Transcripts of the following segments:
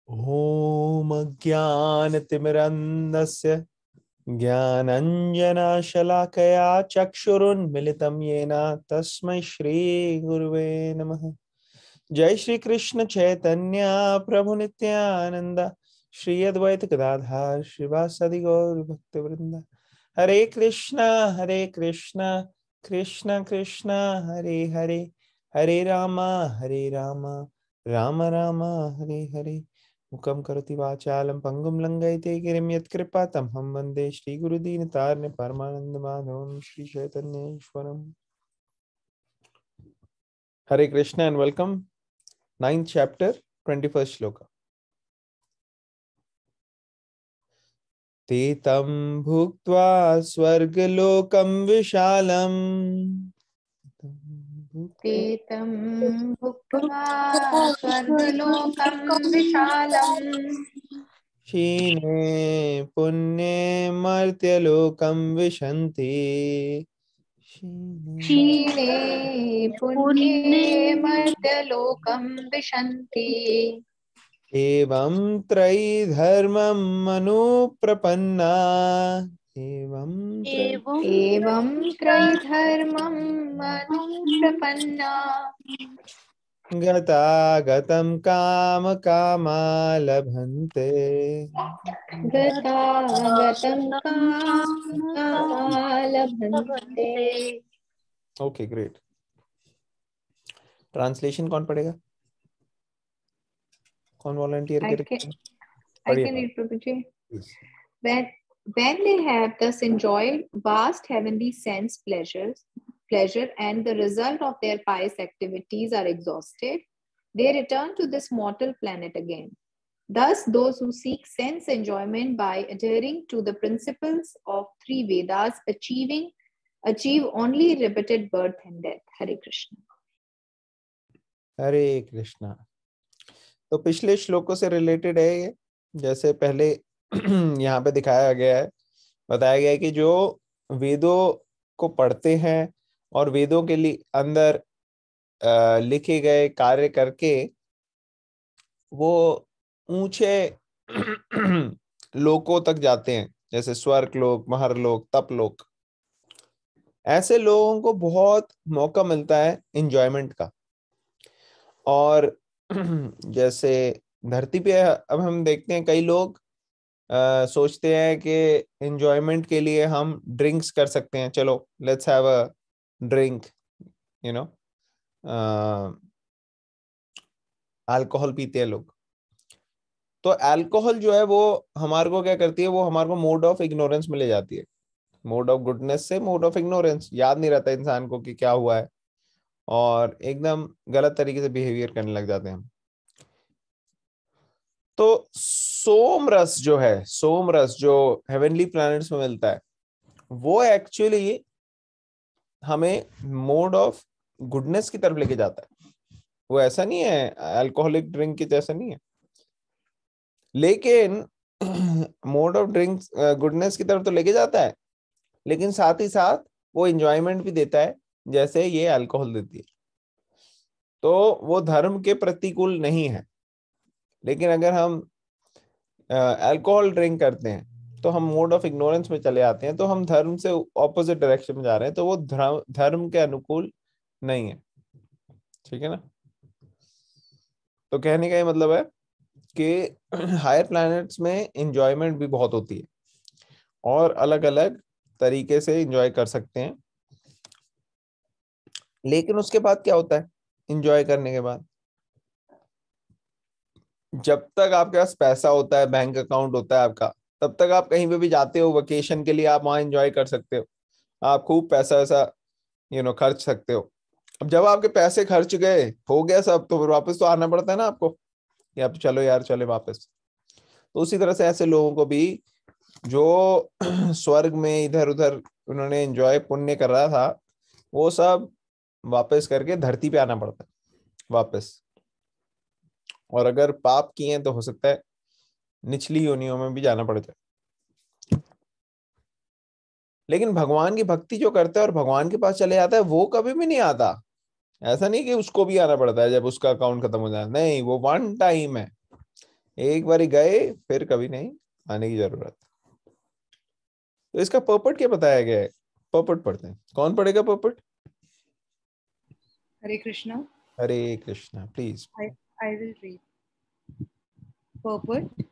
ॐ अज्ञानतिमिरन्धस्य ज्ञानञ्जनशलाकया चक्षुरुन्मिलितं येन तस्मै श्रीगुरुवे नमः। जय श्री कृष्ण चैतन्य प्रभु नित्यानंद श्री अद्वैत गदाधर श्रीवासदि गौर भक्तवृंद। हरे कृष्णा कृष्ण कृष्ण हरे हरे, हरे रामा राम राम हरे हरे। मुखं करोति वाचालं पंगुं लंघयते गिरिं यत्कृपातमहं वन्दे श्रीगुरुदीनतारिणं परमानन्दमाधवं श्री चैतन्येश्वरम्। Hare Krishna and welcome. 9th chapter, 21st shloka. Tetam bhuktva swargalokam vishalam. तेतं भुक्त्वा स्वर्गलोकं विशालम् क्षीणे पुण्ये मर्त्यलोकं विशन्ति। क्षीणे पुण्ये मर्त्यलोकं विशन्ति। एवं त्रयी धर्मं अनुप्रपन्ना। एवं त्रैधर्मं अनुप्रपन्ना गतागतं काम कामा लभन्ते। गतागतं कामालभन्ते। Okay great. ट्रांसलेशन कौन पढ़ेगा? कौन वॉलंटियर I करेगा? can पढ़िए read, Prabhuji. When they have thus enjoyed vast heavenly sense pleasure, and the result of their pious activities are exhausted, they return to this mortal planet again. Thus, those who seek sense enjoyment by adhering to the principles of three Vedas achieve only repeated birth and death. Hare Krishna. हरे कृष्णा। तो पिछले श्लोकों से related है ये। जैसे पहले यहाँ पे दिखाया गया है, बताया गया है कि जो वेदों को पढ़ते हैं और वेदों के लिए अंदर लिखे गए कार्य करके वो ऊंचे लोकों तक जाते हैं, जैसे स्वर्ग लोक, महरलोक, तपलोक। ऐसे लोगों को बहुत मौका मिलता है एंजॉयमेंट का। और जैसे धरती पे अब हम देखते हैं कई लोग सोचते हैं कि एंजॉयमेंट के लिए हम ड्रिंक्स कर सकते हैं, चलो let's have a drink, you know, alcohol पीते हैं लोग। तो अल्कोहल जो है वो हमारे को क्या करती है, वो हमारे को मोड ऑफ इग्नोरेंस में ले जाती है। मोड ऑफ गुडनेस से मोड ऑफ इग्नोरेंस, याद नहीं रहता इंसान को कि क्या हुआ है, और एकदम गलत तरीके से बिहेवियर करने लग जाते हैं हम। तो सोम रस जो है, सोम रस जो हेवनली प्लैनेट्स में मिलता है, वो एक्चुअली हमें मोड ऑफ गुडनेस की तरफ लेके जाता है। वो ऐसा नहीं है अल्कोहलिक ड्रिंक की जैसा नहीं है, लेकिन मोड ऑफ ड्रिंक गुडनेस की तरफ तो लेके जाता है, लेकिन साथ ही साथ वो एंजॉयमेंट भी देता है जैसे ये अल्कोहल देती है। तो वो धर्म के प्रतिकूल नहीं है। लेकिन अगर हम अल्कोहल ड्रिंक करते हैं तो हम मोड ऑफ इग्नोरेंस में चले आते हैं, तो हम धर्म से ऑपोजिट डायरेक्शन में जा रहे हैं, तो वो धर्म के अनुकूल नहीं है। ठीक है ना? तो कहने का ये मतलब है कि हायर प्लैनेट्स में एंजॉयमेंट भी बहुत होती है और अलग अलग तरीके से एंजॉय कर सकते हैं। लेकिन उसके बाद क्या होता है? एंजॉय करने के बाद जब तक आपके पास पैसा होता है, बैंक अकाउंट होता है आपका, तब तक आप कहीं पे भी जाते हो वेकेशन के लिए, आप वहां एंजॉय कर सकते हो, आप खूब पैसा वैसा खर्च सकते हो। अब जब आपके पैसे खर्च गए, हो गया सब, तो फिर वापस तो आना पड़ता है ना आपको, कि आप चलो यार चले वापस। तो उसी तरह से ऐसे लोगों को भी जो स्वर्ग में इधर उधर उन्होंने एंजॉय पुण्य कर रहा था, वो सब वापस करके धरती पे आना पड़ता है वापस। और अगर पाप किए हैं तो हो सकता है निचली योनियों में भी जाना पड़ जाए। लेकिन भगवान की भक्ति जो करता है और भगवान के पास चले जाता है, वो कभी भी नहीं आता। ऐसा नहीं कि उसको भी आना पड़ता है जब उसका अकाउंट खत्म हो जाए, नहीं, वो वन टाइम है। एक बार ही गए फिर कभी नहीं आने की जरूरत। तो इसका पर्पट क्या बताया गया है? पर्पट पढ़ते हैं, कौन पढ़ेगा पर्पट? Hare Krishna. Hare Krishna please. I will read. Purport.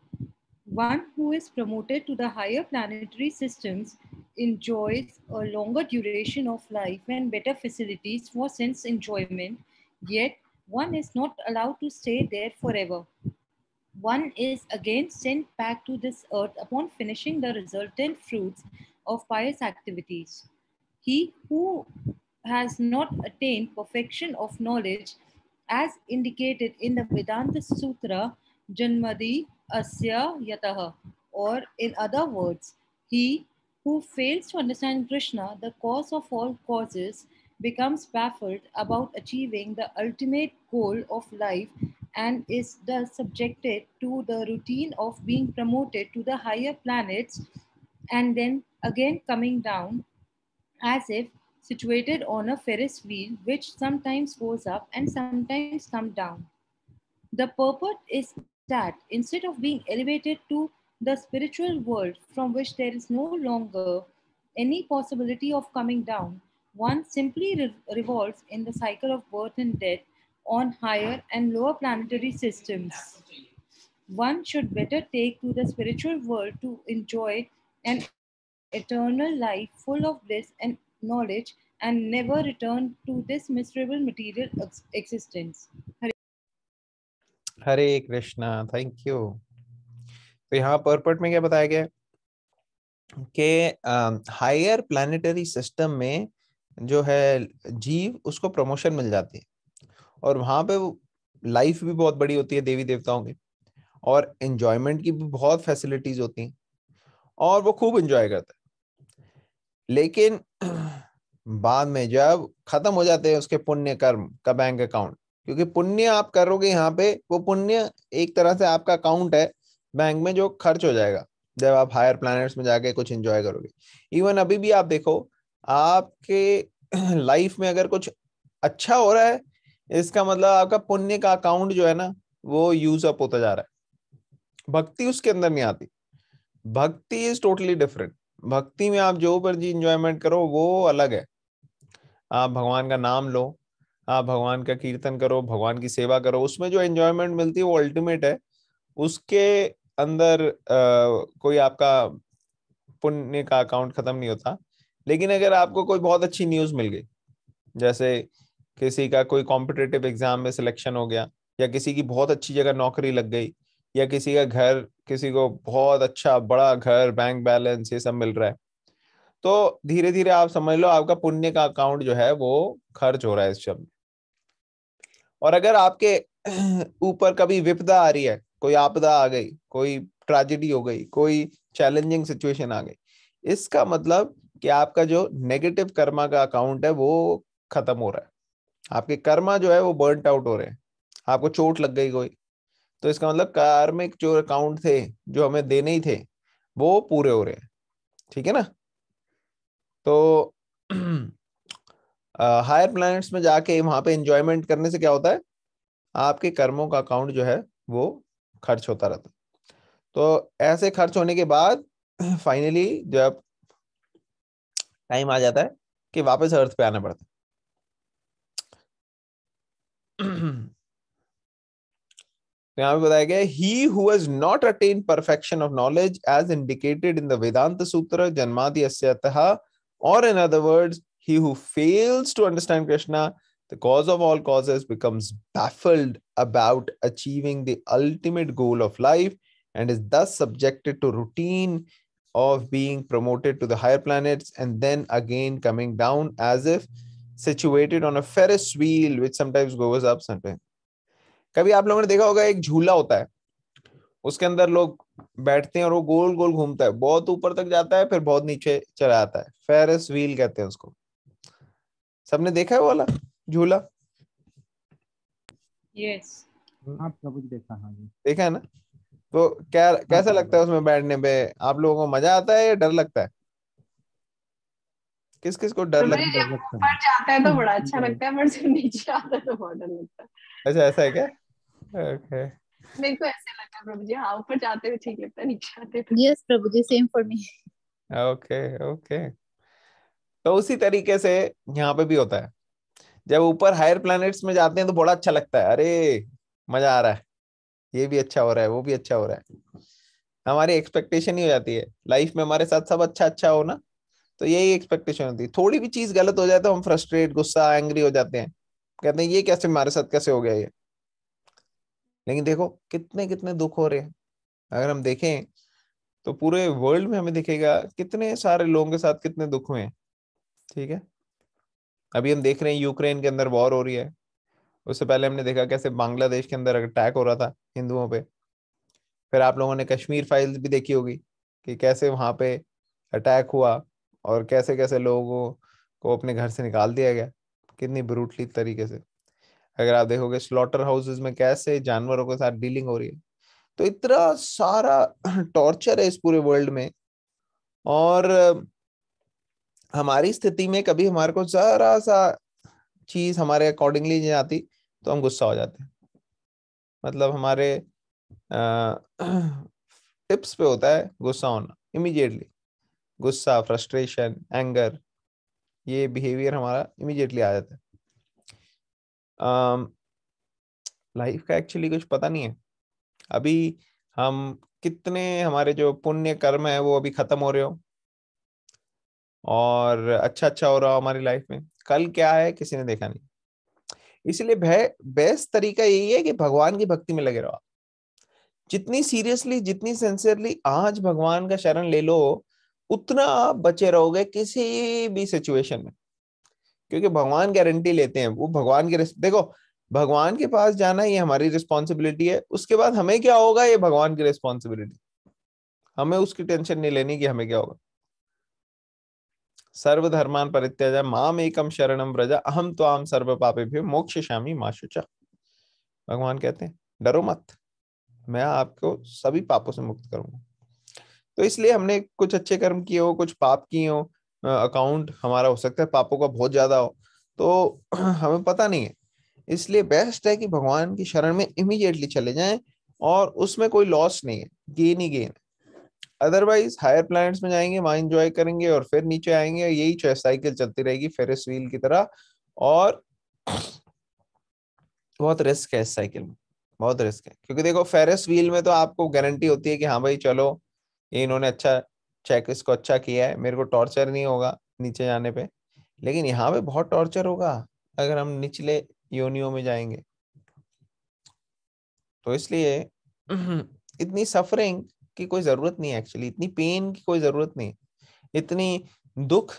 One who is promoted to the higher planetary systems enjoys a longer duration of life and better facilities for sense enjoyment, yet one is not allowed to stay there forever. One is again sent back to this earth upon finishing the resultant fruits of pious activities. He who has not attained perfection of knowledge, as indicated in the Vedanta Sutra, Janmadi Asya Yataha, or in other words, he who fails to understand Krishna, the cause of all causes, becomes baffled about achieving the ultimate goal of life and is thus subjected to the routine of being promoted to the higher planets and then again coming down as if situated on a Ferris wheel, which sometimes goes up and sometimes comes down. The purport is that instead of being elevated to the spiritual world from which there is no longer any possibility of coming down, one simply revolves in the cycle of birth and death on higher and lower planetary systems. One should better take to the spiritual world to enjoy an eternal life full of bliss and knowledge and never return to this miserable material existence. Hare Krishna, thank you. तो यहाँ पर्पट में क्या बताया गया कि higher planetary system में जो है जीव, उसको प्रमोशन मिल जाती है और वहां पे लाइफ भी बहुत बड़ी होती है देवी देवताओं की, और एंजॉयमेंट की भी बहुत फैसिलिटीज होती हैं और वो खूब एंजॉय करता है। लेकिन बाद में जब खत्म हो जाते हैं उसके पुण्य कर्म का बैंक अकाउंट, क्योंकि पुण्य आप करोगे यहाँ पे, वो पुण्य एक तरह से आपका अकाउंट है बैंक में जो खर्च हो जाएगा जब आप हायर प्लैनेट्स में जाके कुछ एंजॉय करोगे। इवन अभी भी आप देखो, आपके लाइफ में अगर कुछ अच्छा हो रहा है, इसका मतलब आपका पुण्य का अकाउंट जो है ना, वो यूज अप होता जा रहा है। भक्ति उसके अंदर नहीं आती। भक्ति इज टोटली डिफरेंट। भक्ति में आप जो मर्जी इंजॉयमेंट करो वो अलग है। आप भगवान का नाम लो, आप भगवान का कीर्तन करो, भगवान की सेवा करो, उसमें जो एंजॉयमेंट मिलती है वो अल्टीमेट है। उसके अंदर कोई आपका पुण्य का अकाउंट खत्म नहीं होता। लेकिन अगर आपको कोई बहुत अच्छी न्यूज मिल गई, जैसे किसी का कोई कॉम्पिटिटिव एग्जाम में सिलेक्शन हो गया, या किसी की बहुत अच्छी जगह नौकरी लग गई, या किसी का घर, किसी को बहुत अच्छा बड़ा घर, बैंक बैलेंस, ये सब मिल रहा है, तो धीरे धीरे आप समझ लो आपका पुण्य का अकाउंट जो है वो खर्च हो रहा है इस शब्द। और अगर आपके ऊपर कभी विपदा आ रही है, कोई आपदा आ गई, कोई ट्रेजेडी हो गई, कोई चैलेंजिंग सिचुएशन आ गई, इसका मतलब कि आपका जो नेगेटिव कर्मा का अकाउंट है वो खत्म हो रहा है। आपके कर्मा जो है वो बर्नट आउट हो रहे हैं। आपको चोट लग गई कोई, तो इसका मतलब कार्मिक जो अकाउंट थे जो हमें देने ही थे वो पूरे हो रहे हैं। ठीक है ना? तो हायर प्लैनेट्स में जाके वहां पे एंजॉयमेंट करने से क्या होता है, आपके कर्मों का अकाउंट जो है वो खर्च होता रहता है। तो ऐसे खर्च होने के बाद फाइनली जब टाइम आ जाता है कि वापस अर्थ पे आना पड़ता है। तो यहाँ पे बताया गया, he who has not attain perfection of knowledge as indicated in the Vedanta Sutra जन्मादि अस्यतः, और in other words, he who fails to understand Krishna, the cause of all causes, becomes baffled about achieving the ultimate goal of life and is thus subjected to routine of being promoted to the higher planets and then again coming down as if situated on a Ferris wheel which sometimes goes up sometimes. कभी आप लोगों ने देखा होगा एक झूला होता है, उसके अंदर लोग बैठते हैं और वो गोल गोल घूमता है, बहुत ऊपर तक जाता है फिर बहुत नीचे चला जाता है। फेरिस व्हील कहते हैं उसको। सबने देखा है वो वाला झूला? Yes. हाँ प्रभु जी देखा, हाँ जी देखा है ना? तो क्या कैसा लगता है उसमें बैठने पे? आप लोगों को मजा आता है या डर लगता है? किस किस को डर लगता है? जब ऊपर जाता है तो बड़ा अच्छा लगता है, पर जब नीचे आता है तो बहुत डर लगता है। अच्छा, ऐसा है क्या? ओके। मेरे को ऐसे लगा प्रभु जी, हाँ ऊपर जाते हुए ठीक लगता है, नीचे आते हुए। Yes Prabhu ji, same for me. Okay okay. तो उसी तरीके से यहाँ पे भी होता है, जब ऊपर हायर प्लैनेट्स में जाते हैं तो बड़ा अच्छा लगता है, अरे मजा आ रहा है, ये भी अच्छा हो रहा है, वो भी अच्छा हो रहा है। हमारी एक्सपेक्टेशन ही हो जाती है लाइफ में हमारे साथ सब अच्छा अच्छा हो ना, तो यही एक्सपेक्टेशन होती है। थोड़ी भी चीज गलत हो जाए तो हम फ्रस्ट्रेट, गुस्सा, एंग्री हो जाते हैं, कहते हैं ये कैसे हमारे साथ कैसे हो गया ये। लेकिन देखो कितने कितने दुख हो रहे हैं, अगर हम देखें तो पूरे वर्ल्ड में हमें दिखेगा कितने सारे लोगों के साथ कितने दुख हुए हैं। ठीक है, अभी हम देख रहे हैं यूक्रेन के अंदर वॉर हो रही है, उससे पहले हमने देखा कैसे बांग्लादेश के अंदर अटैक हो रहा था हिंदुओं पे। फिर आप लोगों ने कश्मीर फाइल्स भी देखी होगी कि कैसे वहां पे अटैक हुआ और कैसे कैसे लोगों को अपने घर से निकाल दिया गया, कितनी ब्रूटली तरीके से। अगर आप देखोगे स्लॉटर हाउसेस में कैसे जानवरों के साथ डीलिंग हो रही है। तो इतना सारा टॉर्चर है इस पूरे वर्ल्ड में, और हमारी स्थिति में कभी हमारे को जरा सा चीज हमारे अकॉर्डिंगली नहीं आती तो हम गुस्सा हो जाते हैं। मतलब हमारे टिप्स पे होता है गुस्सा होना इमीडिएटली, गुस्सा, फ्रस्ट्रेशन, एंगर, ये बिहेवियर हमारा इमीडिएटली आ जाता है। लाइफ का एक्चुअली कुछ पता नहीं है, अभी हम कितने हमारे जो पुण्य कर्म है वो अभी खत्म हो रहे हो और अच्छा अच्छा हो रहा हो हमारी लाइफ में, कल क्या है किसी ने देखा नहीं। इसलिए बेस्ट तरीका यही है कि भगवान की भक्ति में लगे रहो। जितनी सीरियसली, जितनी सिंसियरली आज भगवान का शरण ले लो, उतना आप बचे रहोगे किसी भी सिचुएशन में, क्योंकि भगवान गारंटी लेते हैं। वो भगवान के देखो, भगवान के पास जाना ये हमारी रिस्पॉन्सिबिलिटी है, उसके बाद हमें क्या होगा ये भगवान की रिस्पॉन्सिबिलिटी, हमें उसकी टेंशन नहीं लेनी कि हमें क्या होगा। सर्वधर्मान परित्यज्य माम एकम शरणम व्रज अहम त्वाम सर्व पापेभ्यो मोक्षयिष्यामि मा शुचः। भगवान कहते हैं डरो मत, मैं आपको सभी पापों से मुक्त करूंगा। तो इसलिए हमने कुछ अच्छे कर्म किए हो, कुछ पाप किए हो, अकाउंट हमारा हो सकता है पापों का बहुत ज्यादा हो, तो हमें पता नहीं है। इसलिए बेस्ट है कि भगवान की शरण में इमीडिएटली चले जाएं, और उसमें कोई लॉस नहीं है, गेन ही गेन। अदरवाइज हायर प्लैनेट्स में जाएंगे, वहां एंजॉय करेंगे और फिर नीचे आएंगे, यही साइकिल चलती रहेगी फेरिस व्हील की तरह। और बहुत रिस्क है इस साइकिल में, बहुत रिस्क है, क्योंकि देखो फेरिस व्हील में तो आपको गारंटी होती है कि हाँ भाई चलो ये इन्होंने अच्छा चेक, इसको अच्छा किया है, मेरे को टॉर्चर नहीं होगा नीचे जाने पे। लेकिन यहाँ पे बहुत टॉर्चर होगा अगर हम निचले योनियों में जाएंगे। तो इसलिए इतनी सफरिंग की कोई जरूरत नहीं है, एक्चुअली इतनी पेन की कोई जरूरत नहीं है, इतनी दुख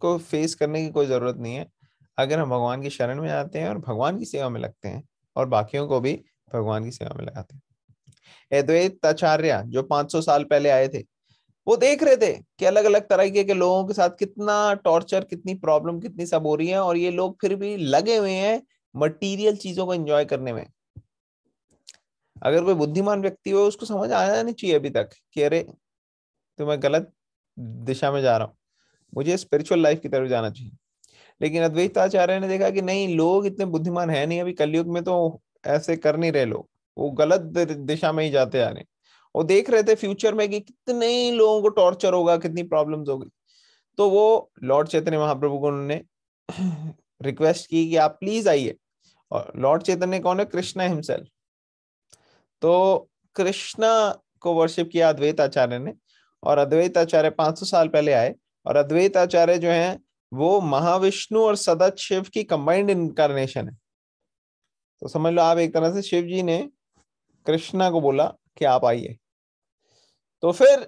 को फेस करने की कोई जरूरत नहीं है, अगर हम भगवान की शरण में आते हैं और भगवान की सेवा में लगते हैं और बाकियों को भी भगवान की सेवा में लगाते हैं। अद्वैत आचार्य जो 500 साल पहले आए थे, वो देख रहे थे कि अलग अलग तरीके के लोगों के साथ कितना टॉर्चर, कितनी प्रॉब्लम, कितनी सब हो रही है, और ये लोग फिर भी लगे हुए हैं मटीरियल चीजों को एंजॉय करने में। अगर कोई बुद्धिमान व्यक्ति हो उसको समझ आना नहीं चाहिए अभी तक कि अरे तो मैं गलत दिशा में जा रहा हूँ, मुझे स्पिरिचुअल लाइफ की तरफ जाना चाहिए। लेकिन अद्वैताचार्य ने देखा कि नहीं, लोग इतने बुद्धिमान है नहीं अभी कलयुग में, तो ऐसे कर नहीं रहे लोग, वो गलत दिशा में ही जाते आ रहे हैं। वो देख रहे थे फ्यूचर में कि कितने ही लोगों को टॉर्चर होगा, कितनी प्रॉब्लम्स होगी। तो वो लॉर्ड चैतन्य महाप्रभु को उन्होंने रिक्वेस्ट की कि आप प्लीज आइए। और लॉर्ड चैतन्य कौन है? कृष्णा हिमसेल्फ। तो कृष्णा को वर्शिप किया अद्वैत आचार्य ने, और अद्वैत आचार्य 500 साल पहले आए। और अद्वैत आचार्य जो है वो महाविष्णु और सदत शिव की कंबाइंड इनकारनेशन है। तो समझ लो आप, एक तरह से शिव जी ने कृष्णा को बोला कि आप आइए। तो फिर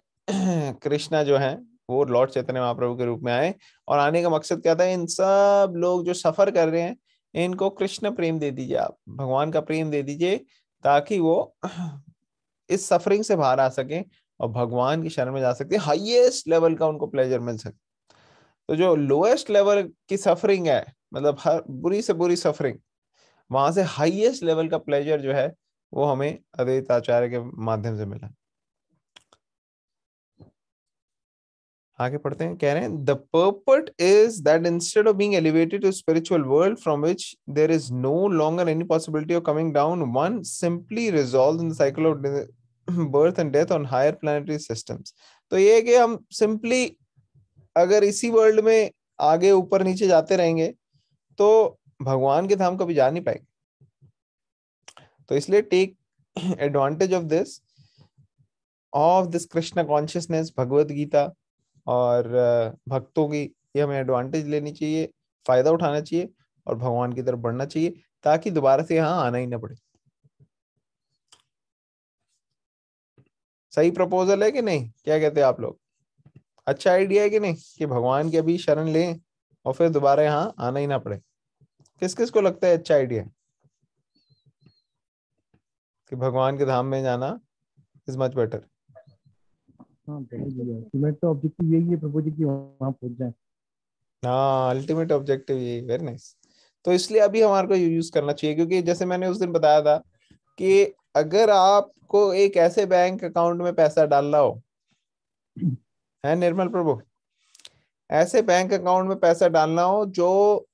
कृष्णा जो है वो लॉर्ड चैतन्य महाप्रभु के रूप में आए, और आने का मकसद क्या था? इन सब लोग जो सफर कर रहे हैं इनको कृष्ण प्रेम दे दीजिए, आप भगवान का प्रेम दे दीजिए, ताकि वो इस सफरिंग से बाहर आ सके और भगवान की शरण में जा सकते, हाईएस्ट लेवल का उनको प्लेजर मिल सके। तो जो लोएस्ट लेवल की सफरिंग है, मतलब हर बुरी से बुरी सफरिंग, वहां से हाईएस्ट लेवल का प्लेजर जो है वो हमें अद्वैत आचार्य के माध्यम से मिला। आगे पढ़ते हैं, कह रहे हैं the purport is that instead of being elevated to spiritual world from which there is no longer any possibility of coming down, one simply resolve in the cycle of birth and death on higher planetary systems. तो ये है कि हम simply अगर इसी world में आगे ऊपर नीचे जाते रहेंगे तो भगवान के धाम कभी जा नहीं पाएंगे. तो इसलिए take advantage of this Krishna consciousness, Bhagavad Gita और भक्तों की, ये हमें एडवांटेज लेनी चाहिए, फायदा उठाना चाहिए और भगवान की तरफ बढ़ना चाहिए ताकि दोबारा से यहाँ आना ही ना पड़े. सही प्रपोजल है कि नहीं? क्या कहते हैं आप लोग? अच्छा आइडिया है कि नहीं कि भगवान की अभी शरण लें और फिर दोबारा यहाँ आना ही ना पड़े? किस किस को लगता है अच्छा आइडिया है कि भगवान के धाम में जाना इज मच बेटर? हाँ प्रभु जी, अल्टीमेट तो ऑब्जेक्टिव यही है प्रभु जी की वहाँ पहुंच जाए. हाँ, अल्टीमेट ऑब्जेक्टिव यही. Very nice. तो इसलिए अभी हमारे को यूज करना चाहिए, क्योंकि जैसे मैंने उस दिन बताया था कि अगर आपको एक ऐसे बैंक अकाउंट में पैसा डालना हो, है निर्मल प्रभु, ऐसे बैंक अकाउंट में पैसा डालना हो जो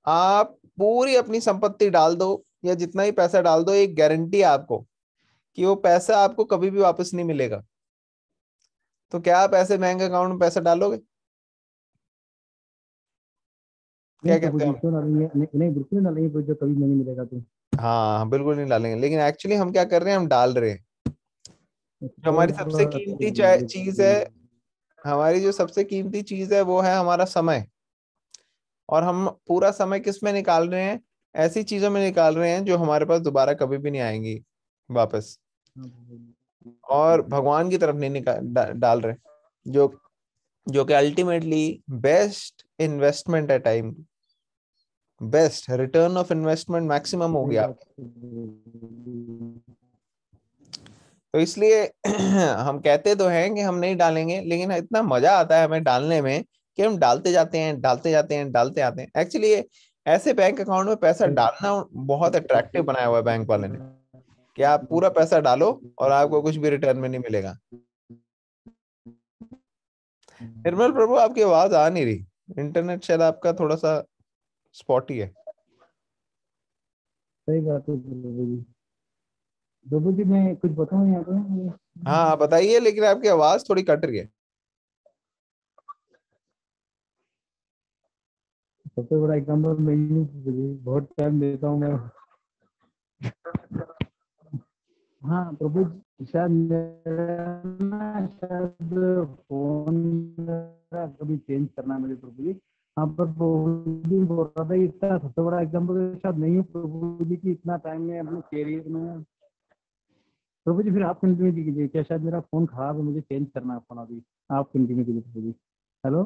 आप पूरी अपनी संपत्ति डाल दो या जितना ही पैसा डाल दो, एक गारंटी है आपको कि वो पैसा आपको कभी भी वापस नहीं मिलेगा, तो क्या आप ऐसे बैंक अकाउंट में पैसा डालोगे? क्या कहते हैं? नहीं बिल्कुल डालेंगे प्रभु जी, कभी नहीं मिलेगा तो. हाँ, बिल्कुल नहीं डालेंगे. लेकिन एक्चुअली हम क्या कर रहे हैं? हम डाल रहे हैं. जो हमारी सबसे कीमती चीज है, हमारी जो सबसे कीमती चीज है वो है हमारा समय. और हम पूरा समय किस में निकाल रहे हैं? ऐसी चीजों में निकाल रहे हैं जो हमारे पास दोबारा कभी भी नहीं आएंगी वापस, और भगवान की तरफ नहीं डाल रहे, जो जो कि अल्टीमेटली बेस्ट इन्वेस्टमेंट है. Time best return of investment maximum हो गया. तो इसलिए हम कहते तो हैं कि हम नहीं डालेंगे, लेकिन इतना मजा आता है हमें डालने में कि हम डालते जाते हैं, डालते जाते हैं, डालते आते हैं. एक्चुअली ऐसे बैंक अकाउंट में पैसा डालना बहुत अट्रैक्टिव बनाया हुआ है बैंक वाले ने, कि आप पूरा पैसा डालो और आपको कुछ भी रिटर्न में नहीं मिलेगा. निर्मल प्रभु, आपकी आवाज आ नहीं रही. इंटरनेट शायद आपका थोड़ा सा स्पॉटी है. सही बात है प्रभु जी. प्रभु जी मैं कुछ बताऊं यहाँ पे? हाँ बताइए, लेकिन आपकी आवाज थोड़ी कट रही है. सबसे बड़ा एग्जाम्पल मैं ही हूँ प्रभु जी, बहुत टाइम देता हूँ मैं. हाँ प्रभु जी, शायद मेरा ना शायद फोन कभी चेंज करना है मुझे प्रभु जी. हाँ पर प्रभु जी बोल रहा था इतना सबसे बड़ा एग्जाम्पल शायद नहीं है प्रभु जी की, इतना टाइम में अपने कैरियर में. प्रभु जी फिर आप कंटिन्यू कीजिए, क्या शायद मेरा फोन खराब है, मुझे चेंज करना है फोन अभी. आप कंटिन्यू कीजिए प्रभु जी. हेलो.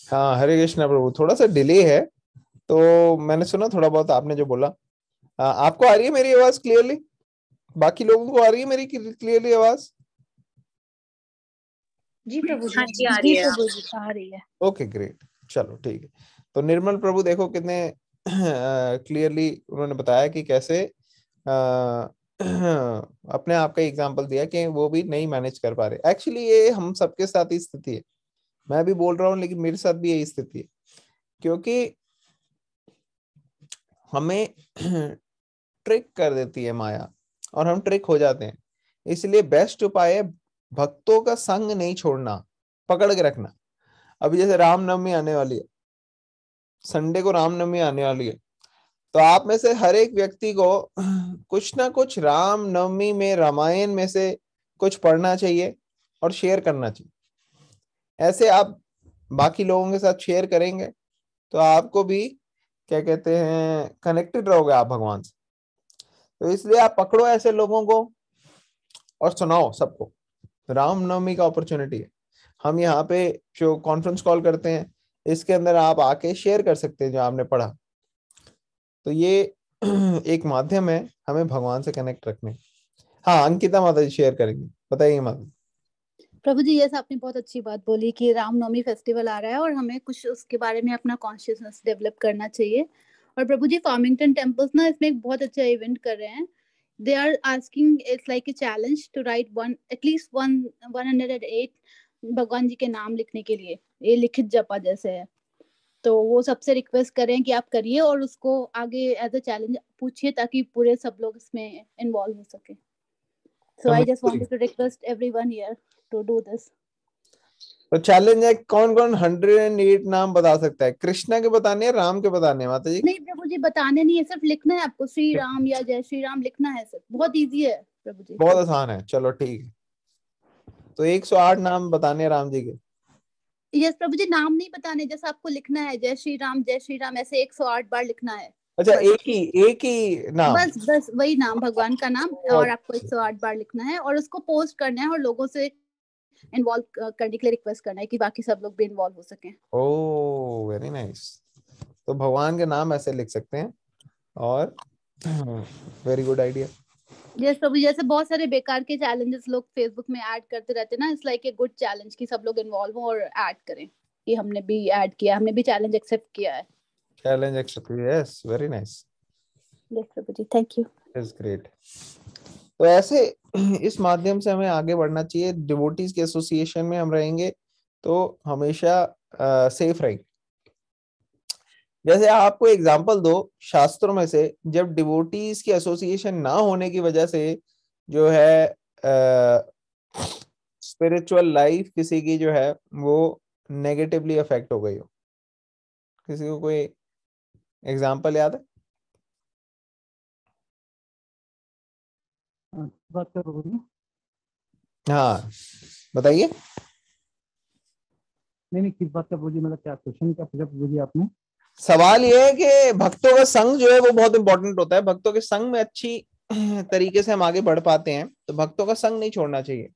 हाँ, हरे कृष्णा प्रभु, थोड़ा सा डिले है. तो मैंने सुना थोड़ा बहुत आपने जो बोला. आपको आ रही है मेरी आवाज क्लियरली? बाकी लोगों को आ रही है मेरी क्लियरली आवाज? जी प्रभु जी. हाँ जी, आ रही है. प्रभु जी आ रही है. ओके ग्रेट, चलो ठीक है. तो निर्मल प्रभु देखो कितने क्लियरली उन्होंने बताया कि कैसे अपने आप का एग्जांपल दिया कि वो भी नहीं मैनेज कर पा रहे. एक्चुअली ये हम सबके साथ ही स्थिति है. मैं भी बोल रहा हूँ लेकिन मेरे साथ भी यही स्थिति है, क्योंकि हमें ट्रिक कर देती है माया और हम ट्रिक हो जाते हैं. इसलिए बेस्ट उपाय है भक्तों का संग नहीं छोड़ना, पकड़ के रखना. अभी जैसे रामनवमी आने वाली है, संडे को रामनवमी आने वाली है, तो आप में से हर एक व्यक्ति को कुछ ना कुछ रामनवमी में रामायण में से कुछ पढ़ना चाहिए और शेयर करना चाहिए. ऐसे आप बाकी लोगों के साथ शेयर करेंगे तो आपको भी क्या कहते हैं, कनेक्टेड रहोगे आप भगवान से. तो इसलिए आप पकड़ो ऐसे लोगों को और सुनाओ सबको. रामनवमी का अपॉर्चुनिटी है. हम यहाँ पे जो कॉन्फ्रेंस कॉल करते हैं इसके अंदर आप आके शेयर कर सकते हैं जो आपने पढ़ा. तो ये एक माध्यम है हमें भगवान से कनेक्ट रखने. हाँ, अंकिता माता जी शेयर करेंगी, बताइए माता. प्रभु जी, ये आपने बहुत अच्छी बात बोली कि रामनवमी फेस्टिवल आ रहा है और हमें कुछ उसके बारे में अपना कॉन्शियसनेस डेवलप करना चाहिए. और प्रभु जी फार्मिंगटन टेम्पल्स ना इसमें एक बहुत अच्छा इवेंट कर रहे हैं. They are asking, it's like a challenge to write at least 108 भगवान जी के नाम लिखने के लिए. ये लिखित जपा जैसे है. तो वो सबसे रिक्वेस्ट करें कि आप करिए और उसको आगे एज अ चैलेंज पूछिए ताकि पूरे सब लोग इसमें इन्वॉल्व हो सके. So I just wanted to request everyone here to do this. तो चैलेंज है, कौन कौन 108 नाम बता सकता है? कृष्णा के बताने हैं, राम के बताने हैं माता जी? नहीं प्रभु जी, बताने नहीं है, सिर्फ लिखना है आपको, श्री राम या जय श्री राम लिखना है सिर्फ. बहुत इजी है प्रभु जी, बहुत आसान है. चलो ठीक है, तो 108 नाम बताने हैं राम जी के. यस प्रभु जी, नाम नहीं बताने, जैसे आपको लिखना है जय श्री राम ऐसे 108 बार लिखना है. अच्छा, एक ही नाम? बस वही नाम, भगवान का नाम, और आपको 108 बार लिखना है और उसको पोस्ट करना है और लोगों से इन्वॉल्व करने के लिए रिक्वेस्ट करना है कि बाकी सब लोग भी इन्वॉल्व हो सकें. Oh very nice. तो भगवान के नाम ऐसे लिख सकते हैं और वेरी गुड आइडिया. यस प्रभु, जैसे बहुत सारे बेकार के चैलेंजेस लोग फेसबुक में ऐड करते रहते हैं ना, it's like a good challenge कि सब लोग इन्वॉल्व हो और ऐड करें कि हमने भी ऐड किया, हमने भी चैलेंज एक्सेप्ट किया है. Challenge accept, yes very nice. Yes Prabhu ji, thank you. It's great. तो ऐसे इस माध्यम से हमें आगे बढ़ना चाहिए. डिवोटीज के एसोसिएशन में हम रहेंगे तो हमेशा सेफ रहेंगे. जैसे आपको एग्जांपल दो शास्त्रों में से, जब डिवोटीज की एसोसिएशन ना होने की वजह से जो है स्पिरिचुअल लाइफ किसी की जो है वो नेगेटिवली अफेक्ट हो गई हो. किसी को कोई एग्जांपल याद है? बात कर रहे हो? हाँ बताइए. नहीं, किस बात का पूछिए, मतलब क्या क्वेश्चन क्या पूछा पूछिए आपने? सवाल ये है कि भक्तों का संग जो है वो बहुत इंपॉर्टेंट होता है. भक्तों के संग में अच्छी तरीके से हम आगे बढ़ पाते हैं, तो भक्तों का संग नहीं छोड़ना चाहिए.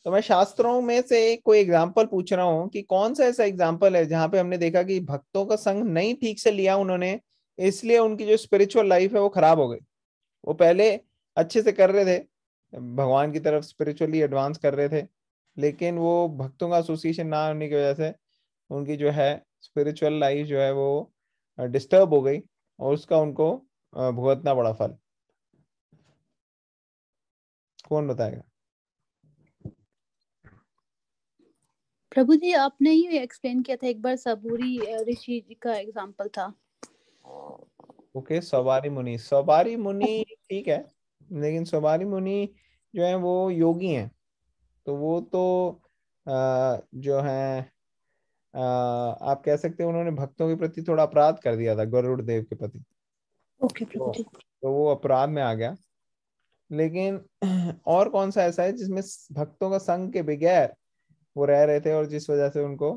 तो मैं शास्त्रों में से कोई एग्जाम्पल पूछ रहा हूँ कि कौन सा ऐसा एग्जाम्पल है जहां पे हमने देखा कि भक्तों का संग नहीं ठीक से लिया उन्होंने, इसलिए उनकी जो स्पिरिचुअल लाइफ है वो खराब हो गई. वो पहले अच्छे से कर रहे थे, भगवान की तरफ स्पिरिचुअली एडवांस कर रहे थे, लेकिन वो भक्तों का एसोसिएशन ना होने की वजह से उनकी जो है स्पिरिचुअल लाइफ जो है वो डिस्टर्ब हो गई और उसका उनको भुगतना पड़ा फल. कौन बताएगा? प्रभु जी, आपने ही एक्सप्लेन किया था एक बार, सबूरी ऋषि जी का एग्जांपल था. ओके, सवारी मुनि ठीक है, लेकिन सवारी मुनि जो है वो योगी हैं, तो वो तो जो है आप कह सकते हैं उन्होंने भक्तों के प्रति थोड़ा अपराध कर दिया था, गरुड़ देव के प्रति. ओके प्रभु जी. तो वो अपराध में आ गया. लेकिन और कौन सा ऐसा है जिसमें भक्तों का संग के बगैर वो रह रहे थे और जिस वजह से उनको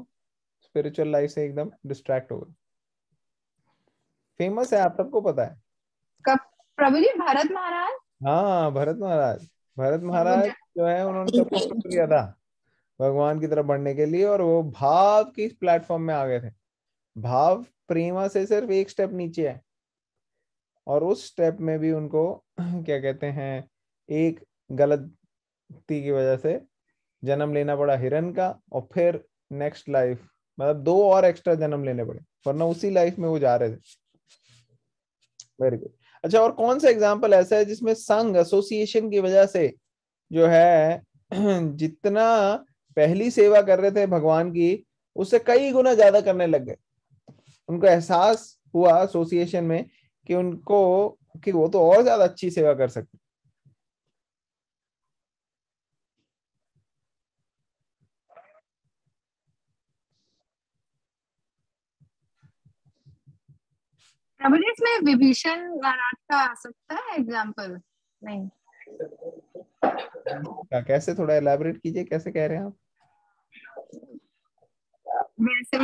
स्पिरिचुअल लाइफ से एकदम डिस्ट्रैक्ट हो गए? फेमस है, आप सबको पता है. कब प्रभु जी? भरत महाराज. हाँ, भरत महाराज जो है उन्होंने सबको पकड़ लिया था भगवान की तरफ बढ़ने के लिए, और वो भाव की प्लेटफॉर्म में आ गए थे. भाव प्रेमा से सिर्फ एक स्टेप नीचे है, और उस स्टेप में भी उनको क्या कहते हैं, एक गलती की वजह से जन्म लेना पड़ा हिरण का, और फिर नेक्स्ट लाइफ मतलब 2 और एक्स्ट्रा जन्म लेने पड़े, वरना उसी लाइफ में वो जा रहे थे. Very good. अच्छा, और कौन सा एग्जाम्पल ऐसा है जिसमें संघ एसोसिएशन की वजह से जो है जितना पहली सेवा कर रहे थे भगवान की, उससे कई गुना ज्यादा करने लग गए? उनको एहसास हुआ एसोसिएशन में कि उनको कि वो तो और ज्यादा अच्छी सेवा कर सकते. प्रभु जी, इसमें विभीषण महाराज का आ सकता है एग्जाम्पल? नहीं. कैसे, थोड़ा एलैबोरेट कीजिए, कैसे कह रहे हैं आप? वैसे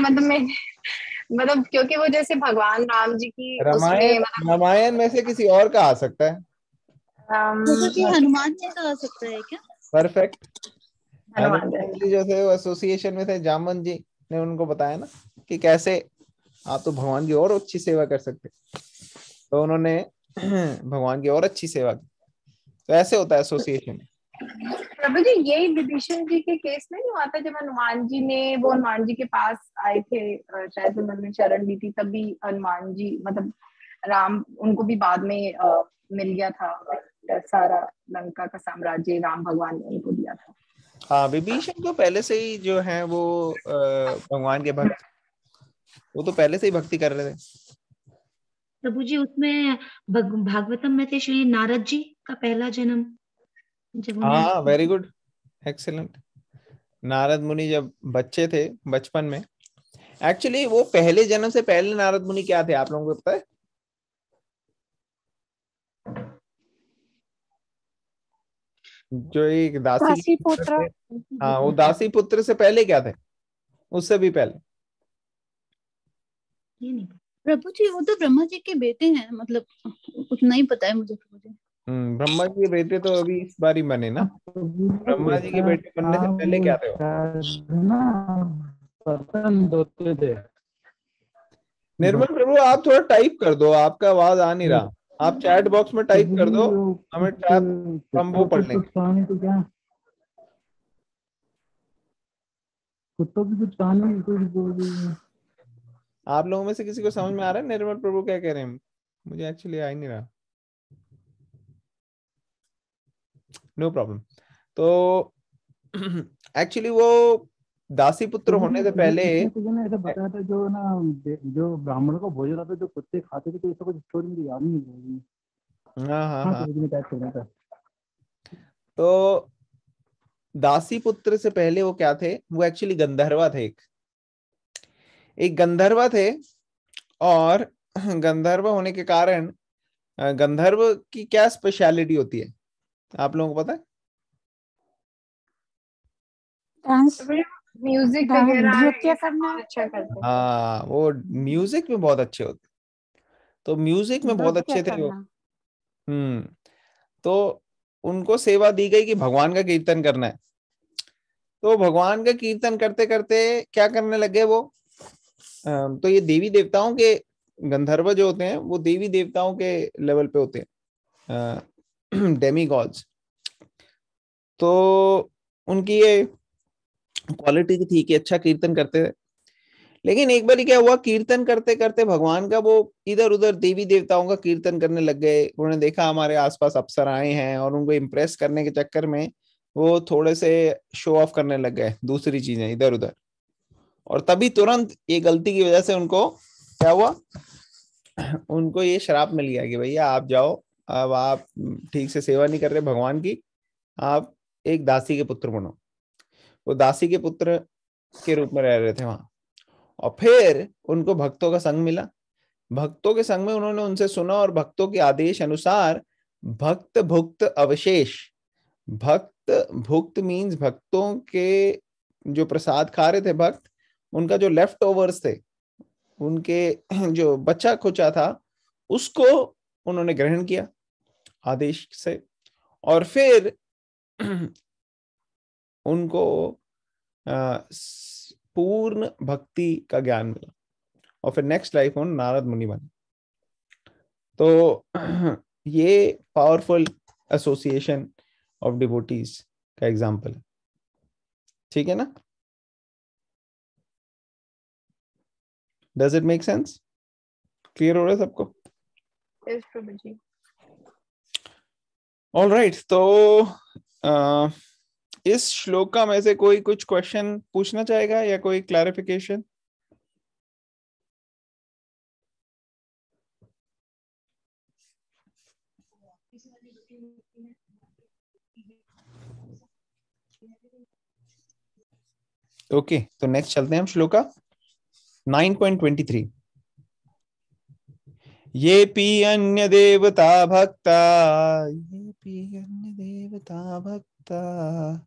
मतलब क्योंकि वो जैसे भगवान राम जी की उसमें रामायण में से किसी और का आ सकता है. हनुमान जी का आ सकता है क्या? परफेक्ट. हनुमान जी जैसे एसोसिएशन में थे, जामवंत जी ने उनको बताया ना कि कैसे आप तो भगवान की और अच्छी सेवा कर सकते, तो उन्होंने भगवान की और अच्छी सेवा की. तो ऐसे होता है एसोसिएशन. प्रभु जी, यही विभीषण जी के केस में नहीं हुआ था जब हनुमान जी ने वो हनुमान जी के पास आए थे, शायद उन्होंने शरण ली थी, तभी हनुमान जी मतलब राम उनको भी बाद में मिल गया था, सारा लंका का साम्राज्य राम भगवान ने उनको दिया था. हाँ, विभीषण तो पहले से ही जो है वो भगवान के भक्त, वो तो पहले से ही भक्ति कर रहे थे। प्रभु जी उसमें भागवतम में थे श्री नारद जी का पहला जन्म जब उन्हें। हाँ, वेरी गुड, एक्सीलेंट। नारद मुनि जब बच्चे थे बचपन में, एक्चुअली वो पहले जन्म से पहले नारद मुनि क्या थे आप लोगों को पता है? जो एक दासी पुत्र। हाँ, वो दासी पुत्र से पहले क्या थे? उससे भी पहले ये नहीं। प्रभु जी वो तो ब्रह्मा जी के बेटे हैं, मतलब उतना ही पता है मुझे प्रभु जी। ब्रह्मा जी के बेटे तो अभी इस बार ही बने ना। ब्रह्मा जी के बेटे बनने से पहले क्या थे वो? पसंद होते थे। निर्मल प्रभु आप थोड़ा टाइप कर दो, आपका आवाज आ नहीं रहा। आप चैट बॉक्स में टाइप कर दो, हमें टैप हम वो पढ़ लेंगे। कहानी तो क्या कुत्तों की कुछ कहानी आप लोगों में से किसी को समझ में आ रहा है निर्मल प्रभु क्या कह रहे हैं? मुझे एक्चुअली आ ही नहीं रहा। No problem. तो एक्चुअली वो दासी पुत्र होने से पहले ऐसा बताया था जो ना, जो ब्राह्मण को भोजन आता जो कुत्ते खाते थे, तो ऐसा कुछ स्टोरी मुझे याद नहीं है। हाँ। तो दासी पुत्र से पहले वो क्या थे? वो एक्चुअली गंधर्वा थे। एक गंधर्वा थे, और गंधर्व होने के कारण गंधर्व की क्या स्पेशलिटी होती है आप लोगों को पता है? म्यूजिक वगैरह नृत्य करना अच्छा करते हैं। हाँ, वो म्यूजिक में बहुत अच्छे होते। तो म्यूजिक में बहुत अच्छे थे वो। तो उनको सेवा दी गई कि भगवान का कीर्तन करना है। तो भगवान का कीर्तन करते करते क्या करने लगे वो? तो ये देवी देवताओं के, गंधर्व जो होते हैं वो देवी देवताओं के लेवल पे होते हैं, डेमी गॉड्स। तो उनकी ये क्वालिटी थी कि अच्छा कीर्तन करते थे। लेकिन एक बार क्या हुआ, कीर्तन करते करते भगवान का वो इधर उधर देवी देवताओं का कीर्तन करने लग गए। उन्होंने देखा हमारे आसपास अप्सराएं हैं, और उनको इम्प्रेस करने के चक्कर में वो थोड़े से शो ऑफ करने लग गए, दूसरी चीजें इधर उधर। और तभी तुरंत ये गलती की वजह से उनको क्या हुआ, उनको ये श्राप मिल गया कि भैया आप जाओ, अब आप ठीक से सेवा नहीं कर रहे भगवान की, आप एक दासी के पुत्र बनो। वो दासी के पुत्र के रूप में रह रहे थे वहां। और फिर उनको भक्तों का संग मिला। भक्तों के संग में उन्होंने उनसे सुना, और भक्तों के आदेश अनुसार भक्त भुक्त अवशेष, भक्त भुक्त मीन्स भक्तों के जो प्रसाद खा रहे थे भक्त, उनका जो लेफ्ट ओवर्स थे, उनके जो बचा खुचा था, उसको उन्होंने ग्रहण किया आदेश से। और फिर उनको पूर्ण भक्ति का ज्ञान मिला, और फिर नेक्स्ट लाइफ में नारद मुनि बने। तो ये पावरफुल एसोसिएशन ऑफ डिवोटीज का एग्जाम्पल है। ठीक है ना? Does it make sense? Clear हो रहा है सबको? यस प्रभु जी। All right. तो इस श्लोका में से कोई कुछ क्वेश्चन पूछना चाहेगा या कोई क्लैरिफिकेशन? ओके, तो नेक्स्ट चलते हैं हम श्लोका 9.23। ये पी अन्य देवता भक्ता, ये पी अन्य देवता भक्ता,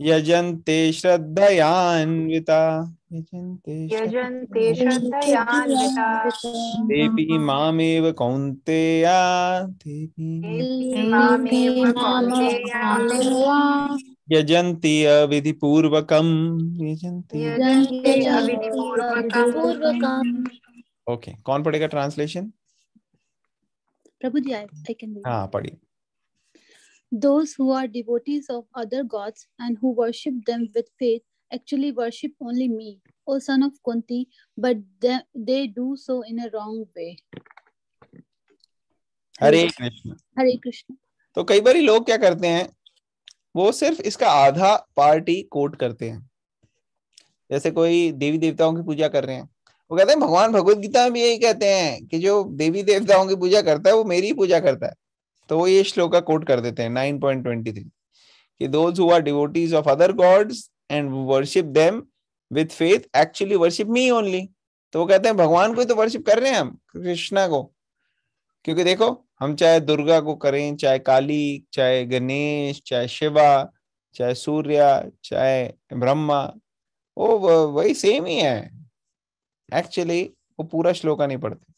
यजन्ते श्रद्धयान्विता, यजन्ते श्रद्धयान्विता, तेपि मामेव कौन्तेया, तेपि मामेव कौन्तेया, यजन्ति अविधिपूर्वकम्, यजन्ते अविधिपूर्वकम्। ओके, कौन पढ़ेगा translation? Prabhu ji I can read. हाँ, पढ़िए। Those who are devotees of other gods and who worship them with faith actually worship only me, O son of Kunti, but they do so in a wrong way. हरे कृष्ण। हरे कृष्ण। तो कई बार लोग क्या करते हैं, वो सिर्फ इसका आधा पार्ट ही कोट करते हैं। जैसे कोई देवी देवताओं की पूजा कर रहे हैं, वो कहते हैं भगवान भगवत गीता में भी यही कहते हैं कि जो देवी देवताओं की पूजा करता है वो मेरी ही पूजा करता है। तो वो ये श्लोक का कोट कर देते हैं 9.23 कि those who are devotees of other gods and worship them with faith actually worship me only। तो वो कहते हैं भगवान को ही तो वर्शिप कर रहे हैं हम, कृष्णा को। क्योंकि देखो हम चाहे दुर्गा को करें, चाहे काली, चाहे गणेश, चाहे शिवा, चाहे सूर्य, चाहे ब्रह्मा, वो वही सेम ही है। एक्चुअली वो पूरा श्लोका नहीं पढ़ते,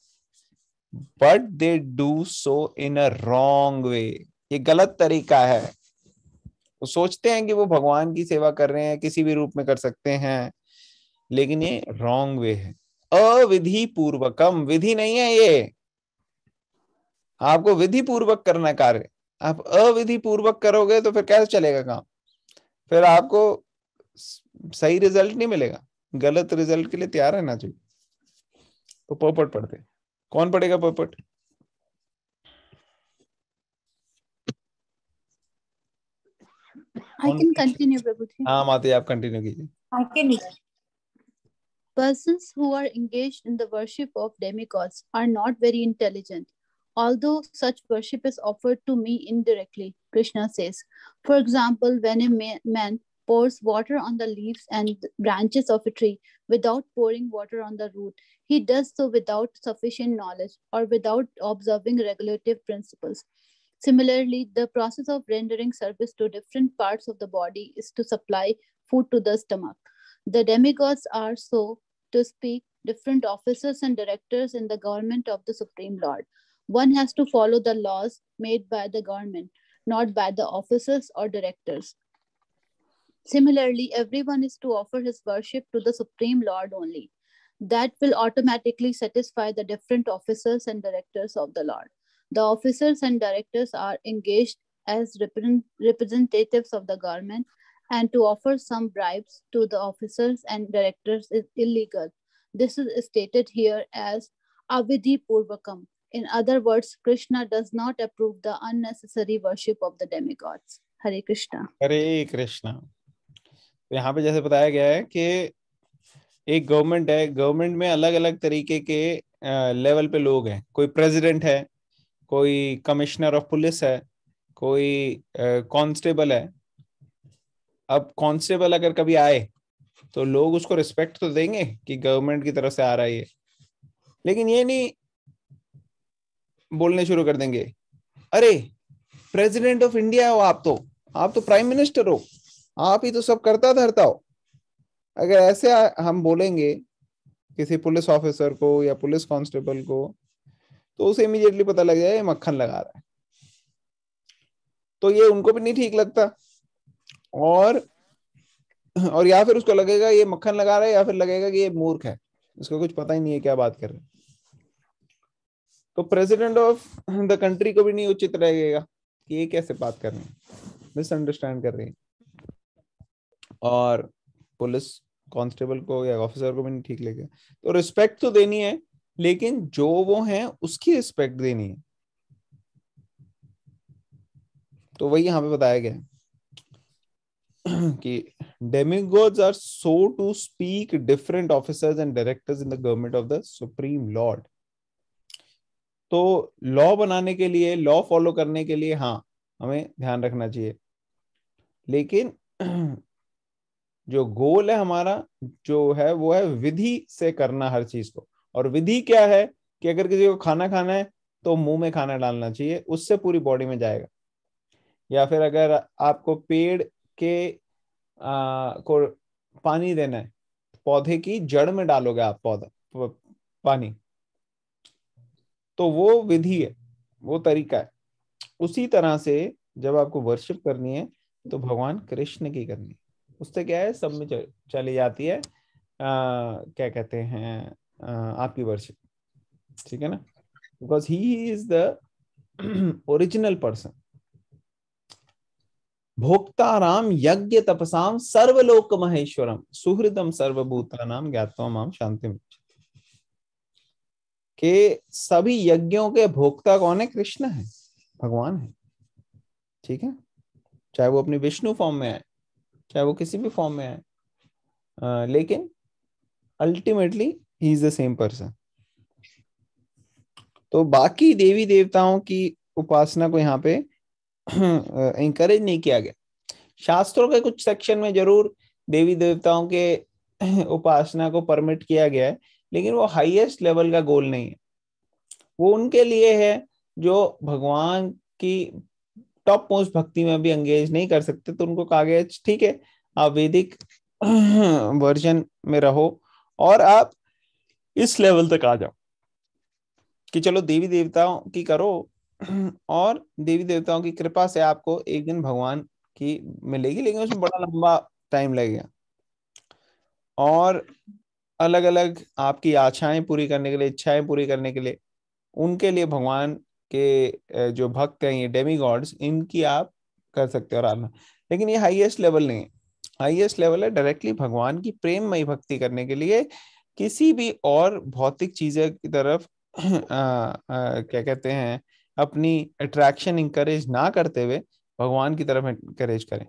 but they do so in a wrong way. ये गलत तरीका है। वो सोचते हैं कि वो भगवान की सेवा कर रहे हैं, किसी भी रूप में कर सकते हैं, लेकिन ये रॉन्ग वे है। अविधि पूर्वकम, विधि नहीं है ये, आपको विधि पूर्वक करना कार्य। आप अविधि पूर्वक करोगे तो फिर कैसे चलेगा काम? फिर आपको सही रिजल्ट नहीं मिलेगा, गलत रिजल्ट के लिए तैयार रहना चाहिए। तो पोपट पढ़ते, कौन पढ़ेगा पोपट? I can continue, Prabhuji. हाँ माता जी आप कंटिन्यू कीजिए। I can. Persons who are engaged in the worship of demigods are not very intelligent, although such worship is offered to me indirectly, Krishna says. For example, when a man pours water on the leaves and branches of a tree without pouring water on the root, he does so without sufficient knowledge or without observing regulative principles. Similarly, the process of rendering service to different parts of the body is to supply food to the stomach. The demigods are, so to speak, different officers and directors in the government of the Supreme Lord. One has to follow the laws made by the government, not by the officers or directors. Similarly, everyone is to offer his worship to the Supreme Lord only. That will automatically satisfy the different officers and directors of the Lord. The officers and directors are engaged as representatives of the government, and to offer some bribes to the officers and directors is illegal. This is stated here as avidhi purvakam. In other words, Krishna does not approve the unnecessary worship of the demigods. Hare Krishna. हरे कृष्णा। तो यहाँ पे जैसे बताया गया है कि एक government है, गवर्नमेंट में अलग अलग तरीके के लेवल पे लोग हैं। कोई प्रेसिडेंट है, कोई कमिश्नर ऑफ पुलिस है, कोई कांस्टेबल है। अब कांस्टेबल अगर कभी आए तो लोग उसको रिस्पेक्ट तो देंगे कि गवर्नमेंट की तरफ से आ रहा है ये, लेकिन ये नहीं बोलने शुरू कर देंगे अरे प्रेसिडेंट ऑफ इंडिया हो आप तो प्राइम मिनिस्टर हो, आप ही तो सब करता धरता हो। अगर ऐसे हम बोलेंगे किसी पुलिस ऑफिसर को या पुलिस कांस्टेबल को, तो उसे इमीडिएटली पता लग जाए मक्खन लगा रहा है। तो ये उनको भी नहीं ठीक लगता, और या फिर उसको लगेगा ये मक्खन लगा रहा है, या फिर लगेगा कि ये मूर्ख है, इसको कुछ पता ही नहीं है क्या बात कर रहे हैं। तो प्रेसिडेंट ऑफ द कंट्री को भी नहीं उचित लगेगा कि ये कैसे बात कर रहे हैं, मिसअंडरस्टैंड कर रहे हैं। और पुलिस कांस्टेबल को या ऑफिसर को भी नहीं ठीक लगेगा। तो रिस्पेक्ट तो देनी है, लेकिन जो वो हैं उसकी रिस्पेक्ट देनी है। तो वही यहाँ पे बताया गया है कि demigods are so to speak different officers and directors in the government of the Supreme Lord। तो लॉ बनाने के लिए, लॉ फॉलो करने के लिए हाँ हमें ध्यान रखना चाहिए, लेकिन जो गोल है हमारा जो है वो है विधि से करना हर चीज को। और विधि क्या है कि अगर किसी को खाना खाना है तो मुंह में खाना डालना चाहिए, उससे पूरी बॉडी में जाएगा। या फिर अगर आपको पेड़ के को पानी देना है, पौधे की जड़ में डालोगे आप पानी, तो वो विधि है, वो तरीका है। उसी तरह से जब आपको वर्शिप करनी है तो भगवान कृष्ण की करनी है, उससे क्या है सब में चली जाती है क्या कहते हैं आपकी वर्शिप, ठीक है ना, because he is the original person. भोक्ताराम यज्ञ तपसाम सर्वलोक महेश्वरम सुहृदम सर्वभूतानाम ज्ञात्वा माम शांतिम। के सभी यज्ञों के भोक्ता कौन है? कृष्ण है, भगवान है, ठीक है। चाहे वो अपनी विष्णु फॉर्म में आए, चाहे वो किसी भी फॉर्म में आए, लेकिन ultimately he is the same person. तो बाकी देवी देवताओं की उपासना को यहाँ पे इंकरेज नहीं किया गया। शास्त्रों के कुछ सेक्शन में जरूर देवी देवताओं के उपासना को परमिट किया गया है, लेकिन वो हाईएस्ट लेवल का गोल नहीं है। वो उनके लिए है जो भगवान की टॉप मोस्ट भक्ति में भी एंगेज नहीं कर सकते, तो उनको कहा गया ठीक है आप वैदिक वर्जन में रहो और आप इस लेवल तक आ जाओ कि चलो देवी देवताओं की करो और देवी देवताओं की कृपा से आपको एक दिन भगवान की मिलेगी, लेकिन उसमें बड़ा लंबा टाइम लगेगा। और अलग अलग आपकी आशाएं पूरी करने के लिए, इच्छाएं पूरी करने के लिए, उनके लिए भगवान के जो भक्त हैं ये डेमी गॉड्स, इनकी आप कर सकते हो आराधना। लेकिन ये हाईएस्ट लेवल नहीं है। हाईएस्ट लेवल है डायरेक्टली भगवान की प्रेममयी भक्ति करने के लिए, किसी भी और भौतिक चीजें की तरफ क्या कहते हैं अपनी अट्रैक्शन इंकरेज ना करते हुए भगवान की तरफ इंकरेज करें।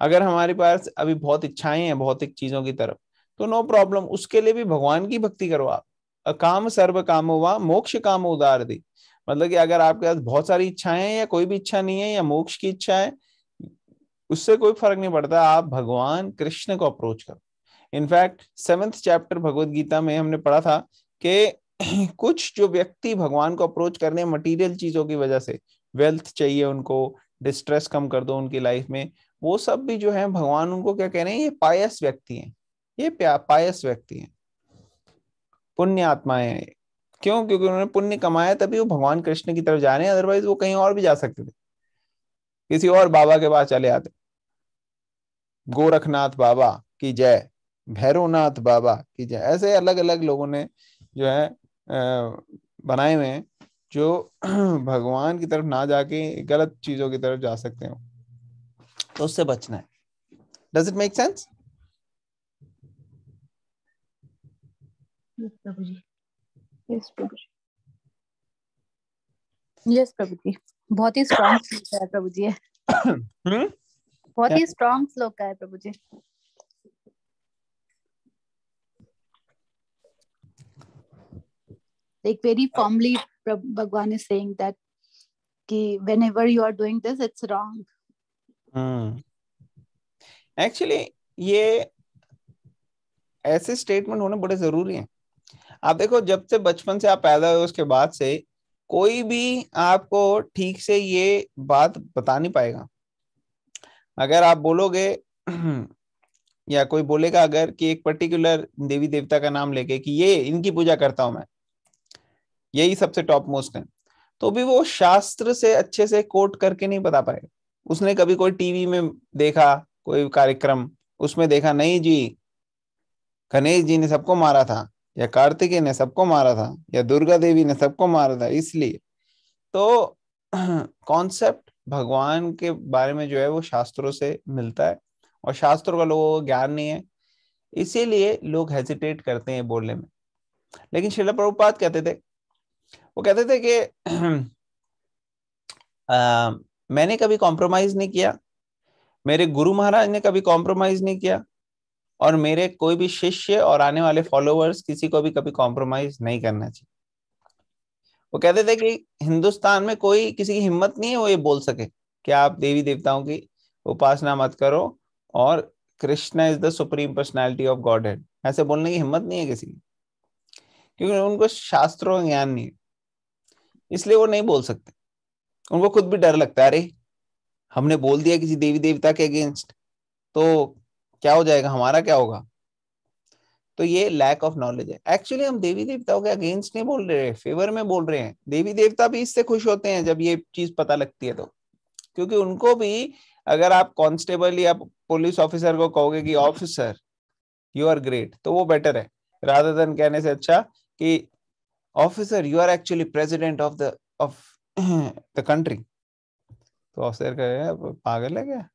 अगर हमारे पास अभी बहुत इच्छाएं हैं भौतिक चीजों की तरफ, तो नो प्रॉब्लम, उसके लिए भी भगवान की भक्ति करो आप। अकाम सर्व कामो वा मोक्ष काम उदार दी। मतलब कि अगर आपके पास बहुत सारी इच्छाएं हैं या कोई भी इच्छा नहीं है या मोक्ष की इच्छा है, उससे कोई फर्क नहीं पड़ता, आप भगवान कृष्ण को अप्रोच करो। In fact 7th chapter Bhagavad Gita में हमने पढ़ा था कि कुछ जो व्यक्ति भगवान को अप्रोच करने मटेरियल चीजों की वजह से, वेल्थ चाहिए उनको, डिस्ट्रेस कम कर दो उनकी लाइफ में, वो सब भी जो है भगवान उनको क्या कह रहे हैं, ये पायस व्यक्ति हैं, ये पायस व्यक्ति हैं, पुण्य आत्माएं हैं। क्यों? क्योंकि उन्होंने पुण्य कमाया, तभी वो भगवान कृष्ण की तरफ जा रहे हैं, अदरवाइज वो कहीं और भी जा सकते थे, किसी और बाबा के पास चले आते। गोरखनाथ बाबा की जय, भैरवनाथ बाबा की जय, ऐसे अलग अलग लोगों ने जो है बनाए हुए हैं जो भगवान की तरफ ना जाके गलत चीजों की तरफ जा सकते हो, तो उससे बचना है। Does it make sense? प्रभु जी। यस प्रभु जी। यस प्रभु जी, बहुत ही स्ट्रॉन्ग श्लोक है प्रभु जी, बहुत ही स्ट्रॉन्ग श्लोक है प्रभु जी। Like very firmly, Bhagwan is saying that कि whenever you are doing this, it's wrong. Actually ये ऐसे स्टेटमेंट होने बड़े जरूरी हैं। आप देखो, जब से बचपन से आप पैदा हुए उसके बाद से कोई भी आपको ठीक से ये बात बता नहीं पाएगा। अगर आप बोलोगे या कोई बोलेगा अगर कि एक पर्टिकुलर देवी देवता का नाम लेके कि ये इनकी पूजा करता हूं मैं, यही सबसे टॉप मोस्ट है, तो भी वो शास्त्र से अच्छे से कोट करके नहीं बता पाएगा। उसने कभी कोई टीवी में देखा कोई कार्यक्रम, उसमें देखा नहीं जी गणेश जी ने सबको मारा था, या कार्तिकेय ने सबको मारा था, या दुर्गा देवी ने सबको मारा था, इसलिए तो कॉन्सेप्ट भगवान के बारे में जो है वो शास्त्रों से मिलता है, और शास्त्रों का लोगों को ज्ञान नहीं है, इसीलिए लोग हेजिटेट करते हैं बोलने में। लेकिन श्रील प्रभुपाद कहते थे, वो कहते थे कि मैंने कभी कॉम्प्रोमाइज नहीं किया, मेरे गुरु महाराज ने कभी कॉम्प्रोमाइज नहीं किया, और मेरे कोई भी शिष्य और आने वाले फॉलोअर्स किसी को भी कभी कॉम्प्रोमाइज नहीं करना चाहिए। वो कहते थे कि हिंदुस्तान में कोई किसी की हिम्मत नहीं है वो ये बोल सके कि आप देवी देवताओं की उपासना मत करो और Krishna is the supreme personality of God head, ऐसे बोलने की हिम्मत नहीं है किसी की, क्योंकि उनको शास्त्रों का ज्ञान नहीं है, इसलिए वो नहीं बोल सकते। उनको खुद भी डर लगता है, अरे हमने बोल दिया किसी देवी देवता के अगेंस्ट तो क्या हो जाएगा, हमारा क्या होगा। तो ये लैक ऑफ नॉलेज है। एक्चुअली हम देवी देवताओं के अगेंस्ट नहीं बोल रहे, फेवर में बोल रहे हैं। देवी देवता भी इससे खुश होते हैं जब ये चीज पता लगती है तो, क्योंकि उनको भी, अगर आप कांस्टेबल या पुलिस ऑफिसर को कहोगे कि ऑफिसर यू आर ग्रेट, तो वो बेटर है, रादर देन कहने से अच्छा कि officer you are actually president of the country. तो ऑफिसर कहेगा पागल है क्या।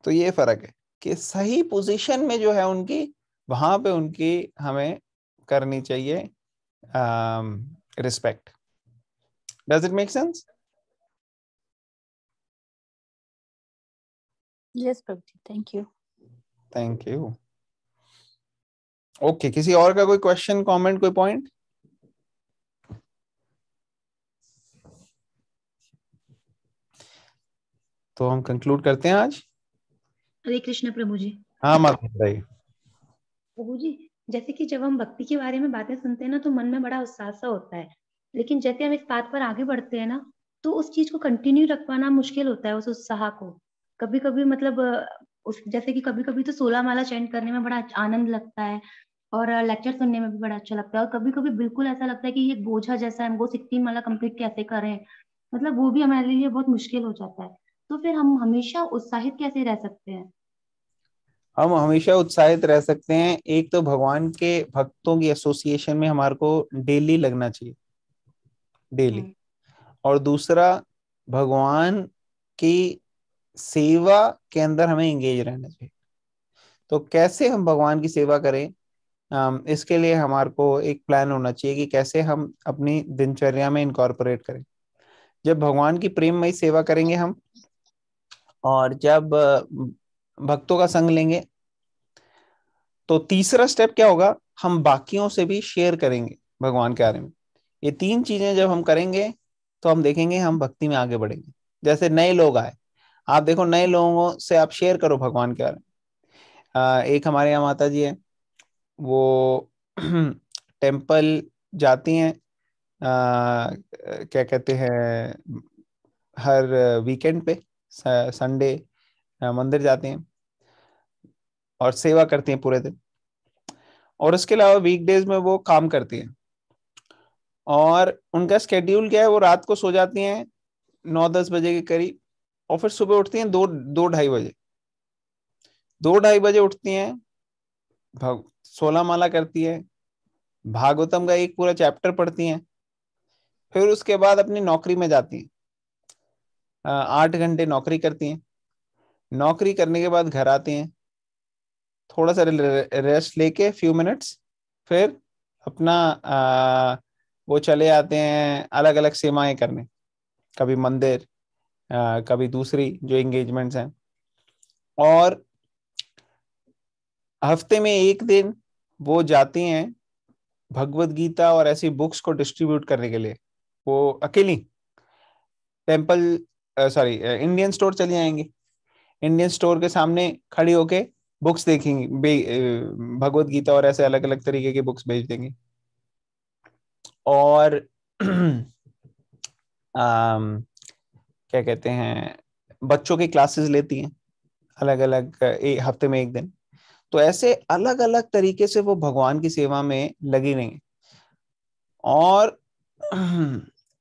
तो ये फर्क है कि सही पोजीशन में जो है उनकी, वहां पे उनकी हमें करनी चाहिए respect. Does it make sense? Yes, Prabhuji. Thank you. Thank you. Okay, किसी और का कोई क्वेश्चन, कमेंट, कोई पॉइंट? तो हम कंक्लूड करते हैं आज। हरे कृष्ण प्रभु जी। हाँ माता बताइए। प्रभु जी, जैसे कि जब हम भक्ति के बारे में बातें सुनते हैं ना, तो मन में बड़ा उत्साह सा होता है, लेकिन जैसे हम इस बात पर आगे बढ़ते हैं ना, तो उस चीज को कंटिन्यू रख पाना मुश्किल होता है, उस उत्साह को। कभी कभी मतलब उस जैसे कि कभी कभी तो 16 माला चैंट करने में बड़ा आनंद लगता है, और लेक्चर सुनने में भी बड़ा अच्छा लगता है, और कभी कभी बिल्कुल ऐसा लगता है कि ये बोझा जैसा है, हमको 16 माला कंप्लीट कैसे करें, मतलब वो भी हमारे लिए बहुत मुश्किल हो जाता है। तो फिर हम हमेशा उत्साहित कैसे रह सकते हैं? हम हमेशा उत्साहित रह सकते हैं, एक तो भगवान के भक्तों की एसोसिएशन में हमारे को डेली लगना चाहिए, डेली। और दूसरा, भगवान की सेवा के अंदर हमें एंगेज रहना चाहिए। तो कैसे हम भगवान की सेवा करें, इसके लिए हमारे को एक प्लान होना चाहिए कि कैसे हम अपनी दिनचर्या में इनकॉर्पोरेट करें। जब भगवान की प्रेममयी सेवा करेंगे हम, और जब भक्तों का संग लेंगे, तो तीसरा स्टेप क्या होगा, हम बाकियों से भी शेयर करेंगे भगवान के बारे में। ये तीन चीजें जब हम करेंगे, तो हम देखेंगे हम भक्ति में आगे बढ़ेंगे। जैसे नए लोग आए, आप देखो नए लोगों से आप शेयर करो भगवान के बारे में। एक हमारे यहाँ माता जी है, वो टेम्पल जाती हैं, क्या कहते हैं, हर वीकेंड पे, संडे मंदिर जाते हैं और सेवा करती हैं पूरे दिन। और उसके अलावा वीकडेज में वो काम करती हैं, और उनका स्केड्यूल क्या है, वो रात को सो जाती हैं 9-10 बजे के करीब, और फिर सुबह उठती हैं 2-2:30 बजे। 2-2:30 बजे उठती हैं, 16 माला करती हैं, भागवतम का एक पूरा चैप्टर पढ़ती हैं, फिर उसके बाद अपनी नौकरी में जाती हैं। 8 घंटे नौकरी करती हैं। नौकरी करने के बाद घर आती हैं, थोड़ा सा रेस्ट लेके फ्यू मिनट्स, फिर अपना वो चले आते हैं अलग अलग सेवाएं करने, कभी मंदिर, कभी दूसरी जो एंगेजमेंट्स हैं। और हफ्ते में एक दिन वो जाती हैं भगवत गीता और ऐसी बुक्स को डिस्ट्रीब्यूट करने के लिए। वो अकेली टेम्पल, सॉरी, इंडियन स्टोर चली जाएंगी, इंडियन स्टोर के सामने खड़ी होके बुक्स देखेंगी, भगवत गीता और ऐसे अलग अलग तरीके की बुक्स बेच देंगी। और क्या कहते हैं, बच्चों की क्लासेस लेती हैं अलग अलग, हफ्ते में एक दिन। तो ऐसे अलग अलग तरीके से वो भगवान की सेवा में लगी रही। और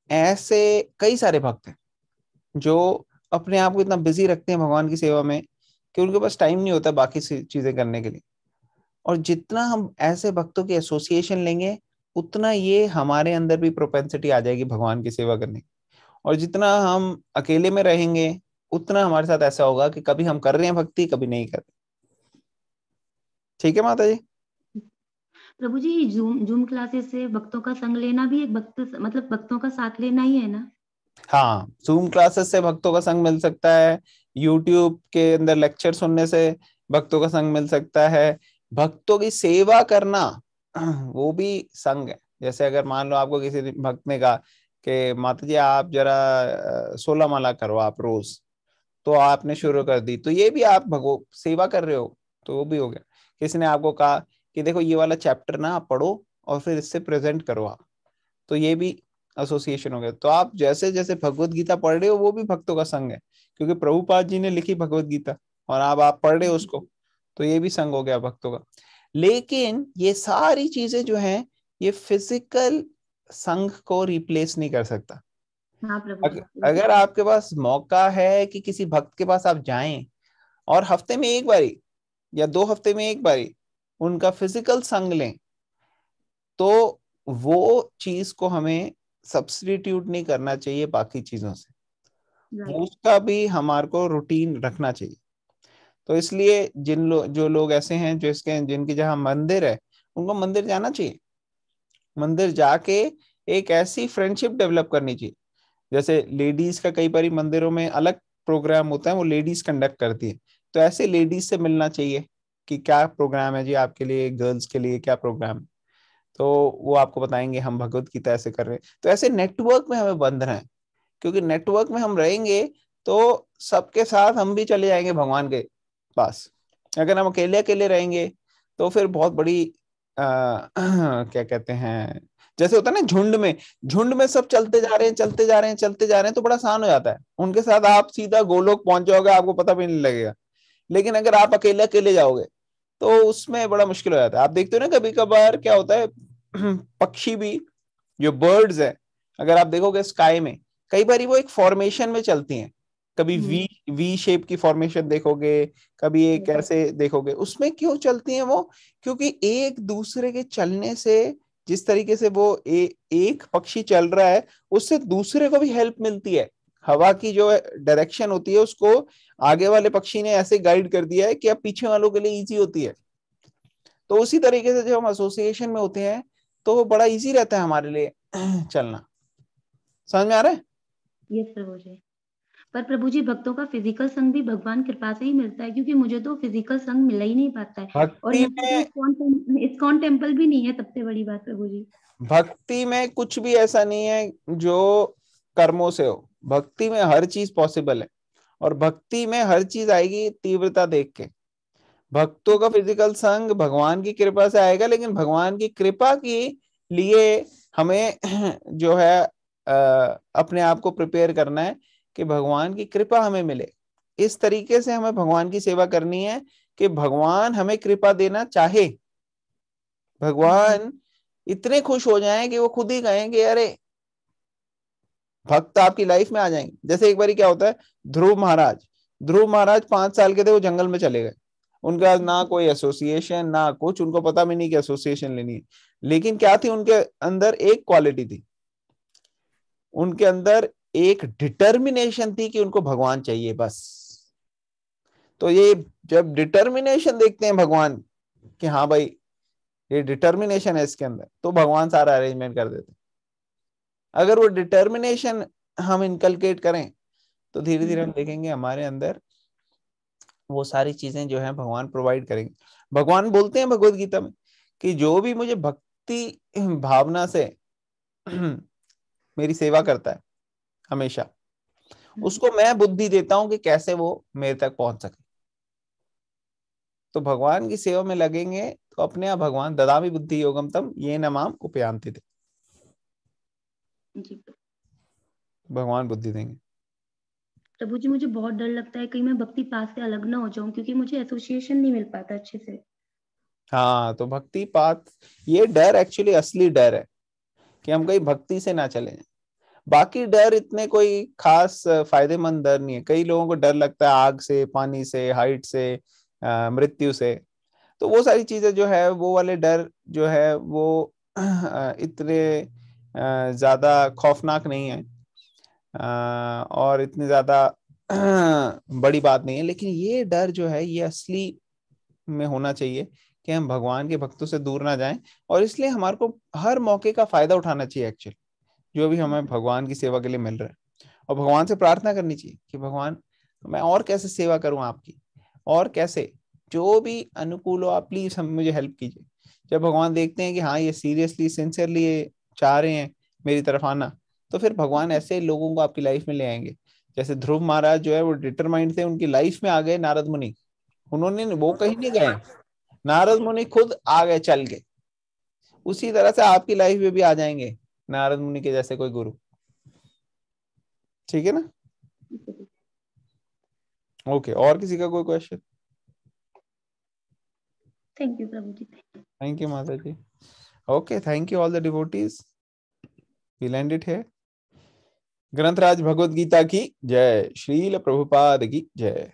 ऐसे कई सारे भक्त हैं जो अपने आप को इतना बिजी रखते हैं भगवान की सेवा में कि उनके पास टाइम नहीं होता बाकी चीजें करने के लिए। और जितना हम ऐसे भक्तों की एसोसिएशन लेंगे, उतना ये हमारे अंदर भी प्रोपेंसिटी आ जाएगी भगवान की सेवा करने की। और जितना हम अकेले में रहेंगे, उतना हमारे साथ ऐसा होगा कि कभी हम कर रहे हैं भक्ति, कभी नहीं कर रहे। ठीक है माता जी? प्रभु जी, जूम जूम क्लासेस से भक्तों का संग लेना भी एक भक्त, मतलब भक्तों का साथ लेना ही है ना? हाँ, जूम क्लासेस से भक्तों का संग मिल सकता है, यूट्यूब के अंदर लेक्चर सुनने से भक्तों का संग मिल सकता है, भक्तों की सेवा करना वो भी संग है। जैसे अगर मान लो आपको किसी भक्त ने कहा कि माता जी आप जरा 16 माला करो आप रोज, तो आपने शुरू कर दी, तो ये भी आप भगो सेवा कर रहे हो, तो वो भी हो गया। किसी ने आपको कहा कि देखो ये वाला चैप्टर ना आप पढ़ो और फिर इससे प्रेजेंट करो आप, तो ये भी एसोसिएशन हो गया। तो आप जैसे जैसे भगवत गीता पढ़ रहे हो, वो भी भक्तों का संग है, क्योंकि प्रभुपाद जी ने लिखी भगवत गीता और आप पढ़ रहे हो उसको, तो ये भी संग हो गया भक्तों का। लेकिन ये सारी चीजें जो हैं, ये फिजिकल संग को रिप्लेस नहीं कर सकता। हाँ प्रभु जी। अगर आपके पास मौका है कि किसी भक्त के पास आप जाएं और हफ्ते में एक बारी या 2 हफ्ते में एक बारी उनका फिजिकल संग लें, तो वो चीज को हमें सब्स्टिट्यूट नहीं करना चाहिए बाकी चीजों से, वो उसका भी हमारे को रूटीन रखना चाहिए। तो इसलिए जो लोग ऐसे हैं जो जिनकी जहाँ मंदिर है, उनको मंदिर जाना चाहिए। मंदिर जाके एक ऐसी फ्रेंडशिप डेवलप करनी चाहिए। जैसे लेडीज का कई बार मंदिरों में अलग प्रोग्राम होता है, वो लेडीज कंडक्ट करती है, तो ऐसे लेडीज से मिलना चाहिए, कि क्या प्रोग्राम है जी आपके लिए, गर्ल्स के लिए क्या प्रोग्राम है, तो वो आपको बताएंगे हम भगवत गीता ऐसे कर रहे हैं। तो ऐसे नेटवर्क में हमें बंध रहे हैं, क्योंकि नेटवर्क में हम रहेंगे तो सबके साथ हम भी चले जाएंगे भगवान के पास। अगर हम अकेले अकेले रहेंगे तो फिर बहुत बड़ी क्या कहते हैं, जैसे होता है ना झुंड में सब चलते जा रहे हैं चलते जा रहे हैं चलते जा रहे हैं, तो बड़ा आसान हो जाता है, उनके साथ आप सीधा गोलोक पहुंच जाओगे, आपको पता भी नहीं लगेगा। लेकिन अगर आप अकेले अकेले जाओगे तो उसमें बड़ा मुश्किल हो जाता है। आप देखते हो ना कभी कभार क्या होता है, पक्षी भी, जो बर्ड्स है, अगर आप देखोगे स्काई में कई बार वो एक फॉर्मेशन में चलती हैं, कभी वी शेप की फॉर्मेशन देखोगे, कभी एक ऐसे देखोगे। उसमें क्यों चलती हैं वो? क्योंकि एक दूसरे के चलने से, जिस तरीके से वो एक पक्षी चल रहा है, उससे दूसरे को भी हेल्प मिलती है। हवा की जो डायरेक्शन होती है उसको आगे वाले पक्षी ने ऐसे गाइड कर दिया है कि अब पीछे वालों के लिए इजी होती है। तो उसी तरीके से जब हम एसोसिएशन में होते हैं तो वो बड़ा इजी रहता है हमारे लिए चलना। समझ में आ रहा है? यस प्रभु जी। पर प्रभु जी भक्तों का फिजिकल संग भी भगवान कृपा से ही मिलता है, क्योंकि मुझे तो फिजिकल संग मिला ही नहीं पाता है। और भक्ति यहाँ पे तो इस्कॉन टेम्पल भी नहीं है, सबसे बड़ी बात प्रभु जी। भक्ति में कुछ भी ऐसा नहीं है जो कर्मों से हो। भक्ति में हर चीज पॉसिबल है, और भक्ति में हर चीज आएगी तीव्रता देख के। भक्तों का फिजिकल संग भगवान की कृपा से आएगा, लेकिन भगवान की कृपा के लिए हमें जो है अपने आप को प्रिपेयर करना है कि भगवान की कृपा हमें मिले। इस तरीके से हमें भगवान की सेवा करनी है कि भगवान हमें कृपा देना चाहे, भगवान इतने खुश हो जाएं कि वो खुद ही कहेंगे अरे भक्त आपकी लाइफ में आ जाएंगे। जैसे एक बार क्या होता है, ध्रुव महाराज 5 साल के थे, वो जंगल में चले गए। उनका ना कोई एसोसिएशन ना कुछ, उनको पता भी नहीं कि एसोसिएशन लेनी है। लेकिन क्या थी उनके अंदर? एक क्वालिटी थी, उनके अंदर एक डिटर्मिनेशन थी कि उनको भगवान चाहिए बस। तो ये जब डिटर्मिनेशन देखते हैं भगवान कि हाँ भाई ये डिटर्मिनेशन है इसके अंदर, तो भगवान सारा अरेंजमेंट कर देते। अगर वो डिटर्मिनेशन हम इनकलकेट करें तो धीरे धीरे हम देखेंगे हमारे अंदर वो सारी चीजें जो है भगवान प्रोवाइड करेंगे। भगवान बोलते हैं भगवत गीता में कि जो भी मुझे भक्ति भावना से मेरी सेवा करता है हमेशा, उसको मैं बुद्धि देता हूं कि कैसे वो मेरे तक पहुंच सके। तो भगवान की सेवा में लगेंगे तो अपने आप भगवान ददामि बुद्धि योगम तम येन माम उपयान्ति थे, भगवान बुद्धि देंगे। प्रभु जी मुझे बहुत डर लगता है कहीं मैं भक्ति पास से अलग ना हो जाऊं, क्योंकि मुझे एसोसिएशन नहीं मिल पाता अच्छे से। हाँ, तो भक्ति पाथ, ये डर एक्चुअली असली डर है कि हम कहीं भक्ति से ना चले। बाकी डर इतने कोई खास फायदेमंद डर नहीं है। कई लोगों को डर लगता है आग से, पानी से, हाइट से, मृत्यु से। तो वो सारी चीजें जो है, वो वाले डर जो है वो इतने ज्यादा खौफनाक नहीं है और इतनी ज्यादा बड़ी बात नहीं है। लेकिन ये डर जो है ये असली में होना चाहिए कि हम भगवान के भक्तों से दूर ना जाएं। और इसलिए हमारे को हर मौके का फायदा उठाना चाहिए एक्चुअली, जो भी हमें भगवान की सेवा के लिए मिल रहा है। और भगवान से प्रार्थना करनी चाहिए कि भगवान मैं और कैसे सेवा करूं आपकी, और कैसे जो भी अनुकूल हो आप प्लीज हम मुझे हेल्प कीजिए। जब भगवान देखते हैं कि हाँ ये सीरियसली सिंसियरली ये चाह रहे हैं मेरी तरफ आना, तो फिर भगवान ऐसे लोगों को आपकी लाइफ में ले आएंगे। जैसे ध्रुव महाराज जो है वो डिटरमाइंड थे, उनकी लाइफ में आ गए नारद मुनि। उन्होंने, वो कहीं नहीं गए, नारद मुनि खुद आ गए चल के। उसी तरह से आपकी लाइफ में भी आ जाएंगे नारद मुनि के जैसे कोई गुरु। ठीक है ना? ओके, और किसी का कोई क्वेश्चन? थैंक यू प्रभु जी। थैंक यू माता जी। Okay, thank you all the devotees. We end it here. ग्रंथराज भगवद गीता की जय, श्रील प्रभुपाद की जय।